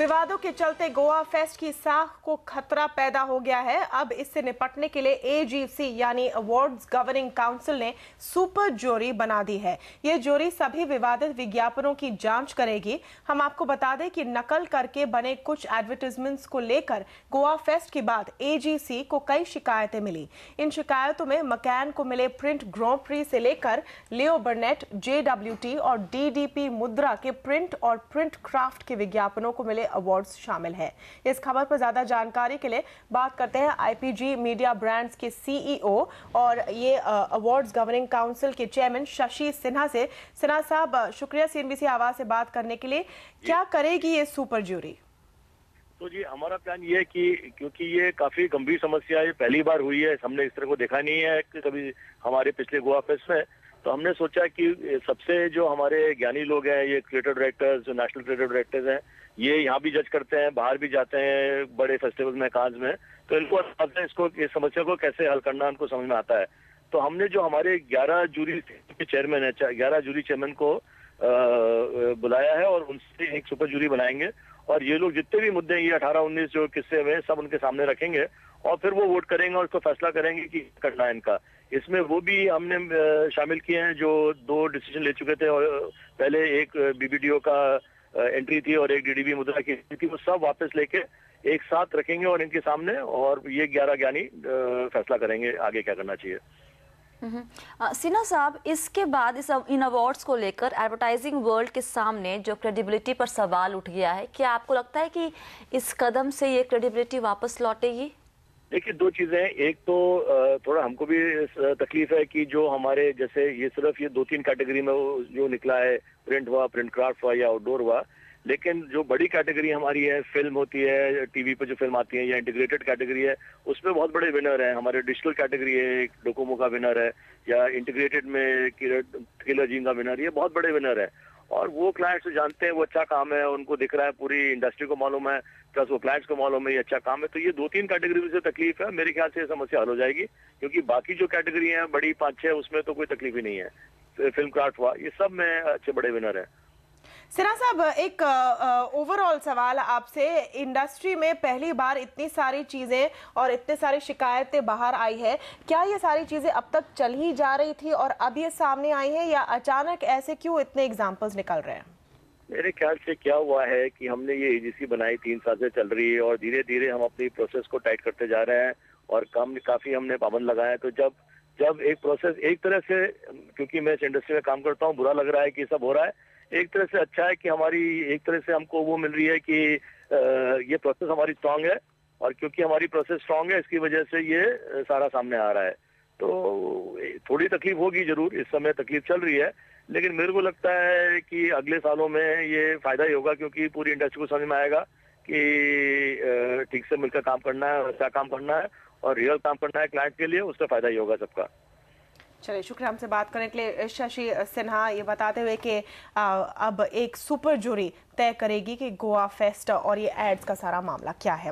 विवादों के चलते गोवा फेस्ट की साख को खतरा पैदा हो गया है। अब इससे निपटने के लिए एजीसी यानी अवार्ड्स गवर्निंग काउंसिल ने सुपर ज्यूरी बना दी है। ये ज्यूरी सभी विवादित विज्ञापनों की जांच करेगी। हम आपको बता दें कि नकल करके बने कुछ एडवर्टाइजमेंट्स को लेकर गोवा फेस्ट के बाद एजीसी को कई शिकायतें मिली। इन शिकायतों में मकैन को मिले प्रिंट ग्रां प्री से लेकर लियो बर्नेट, जेडब्ल्यूटी और डीडीपी मुद्रा के प्रिंट और प्रिंट क्राफ्ट के विज्ञापनों को मिले अवार्ड्स शामिल है। इस खबर पर ज्यादा जानकारी के लिए बात करते हैं आईपीजी मीडिया ब्रांड्स के सीईओ और ये अवार्ड्स गवर्निंग काउंसिल के चेयरमैन शशि सिन्हा से। सिन्हा साहब, शुक्रिया सीएनबीसी आवाज से बात करने के लिए। क्या करेगी ये सुपर ज्यूरी? तो जी, हमारा प्लान ये है कि क्योंकि ये काफी गंभीर समस्या है, पहली बार हुई है, हमने इस तरह को देखा नहीं है कि कभी हमारे पिछले गोवा फेस्ट में। तो हमने सोचा कि सबसे जो हमारे ज्ञानी लोग हैं, ये क्रिएटर डायरेक्टर्स, जो नेशनल क्रिएटर डायरेक्टर्स हैं, ये यहाँ भी जज करते हैं, बाहर भी जाते हैं बड़े फेस्टिवल में, कांज में, तो इनको इसको इस समस्या को कैसे हल करना उनको समझ में आता है। तो हमने जो हमारे 11 जूरी चेयरमैन है, 11 जूरी चेयरमैन को बुलाया है और उनसे एक सुपर जूरी बनाएंगे और ये लोग जितने भी मुद्दे ये 18-19 जो किस्से में सब उनके सामने रखेंगे और फिर वो वोट करेंगे और उसको फैसला करेंगे कि करना है इनका। इसमें वो भी हमने शामिल किए हैं जो 2 डिसीजन ले चुके थे और पहले एक बीबीडीओ का एंट्री थी और एक डीडीबी मुद्रा की थी, वो सब वापस लेके एक साथ रखेंगे और इनके सामने और ये 11 ज्ञानी फैसला करेंगे आगे क्या करना चाहिए। सिन्हा साहब, इसके बाद इन अवार्ड्स को लेकर एडवर्टाइजिंग वर्ल्ड के सामने जो क्रेडिबिलिटी पर सवाल उठ गया है, क्या आपको लगता है कि इस कदम से ये क्रेडिबिलिटी वापस लौटेगी? देखिए, 2 चीजें हैं। एक तो थोड़ा हमको भी तकलीफ है कि जो हमारे जैसे ये सिर्फ ये 2-3 कैटेगरी में जो निकला है, प्रिंट हुआ, प्रिंट क्राफ्ट हुआ या आउटडोर हुआ, लेकिन जो बड़ी कैटेगरी हमारी है, फिल्म होती है, टीवी पे जो फिल्म आती है या इंटीग्रेटेड कैटेगरी है, उसमें बहुत बड़े विनर हैं। हमारे डिजिटल कैटेगरी है, एक डोकोमो का विनर है, या इंटीग्रेटेड में किलर जीन का विनर, ये बहुत बड़े विनर है। और वो क्लाइंट्स जानते हैं वो अच्छा काम है, उनको दिख रहा है, पूरी इंडस्ट्री को मालूम है, प्लस वो क्लाइंट्स को मालूम है ये अच्छा काम है। तो ये 2-3 कैटेगरी से तकलीफ है, मेरे ख्याल से ये समस्या हल हो जाएगी, क्योंकि बाकी जो कैटेगरी है बड़ी 5-6 उसमें तो कोई तकलीफ ही नहीं है। फिल्म क्राफ्ट हुआ, ये सब में अच्छे बड़े विनर है। सिन्हा साहब, एक ओवरऑल सवाल आपसे। इंडस्ट्री में पहली बार इतनी सारी चीजें और इतने सारी शिकायतें बाहर आई है, क्या ये सारी चीजें अब तक चल ही जा रही थी और अब ये सामने आई है, या अचानक ऐसे क्यों इतने एग्जांपल्स निकल रहे हैं? मेरे ख्याल से क्या हुआ है कि हमने ये एजीसी बनाई 3 साल से चल रही है और धीरे धीरे हम अपनी प्रोसेस को टाइट करते जा रहे हैं और काफी हमने पाबंद लगाए हैं। तो जब एक प्रोसेस एक तरह से, क्योंकि मैं इस इंडस्ट्री में काम करता हूँ, बुरा लग रहा है कि सब हो रहा है, एक तरह से अच्छा है कि हमारी एक तरह से हमको वो मिल रही है कि ये प्रोसेस हमारी स्ट्रांग है और क्योंकि हमारी प्रोसेस स्ट्रांग है इसकी वजह से ये सारा सामने आ रहा है। तो थोड़ी तकलीफ होगी जरूर, इस समय तकलीफ चल रही है, लेकिन मेरे को लगता है कि अगले सालों में ये फायदा ही होगा, क्योंकि पूरी इंडस्ट्री को समझ में आएगा कि ठीक से मिलकर काम करना है, अच्छा काम करना है और रियल काम करना है क्लाइंट के लिए, उससे फायदा ही होगा सबका। चलिए, शुक्रिया हमसे बात करने के लिए शशि सिन्हा, ये बताते हुए कि अब एक सुपर ज्यूरी तय करेगी कि गोवा फेस्ट और ये एड्स का सारा मामला क्या है।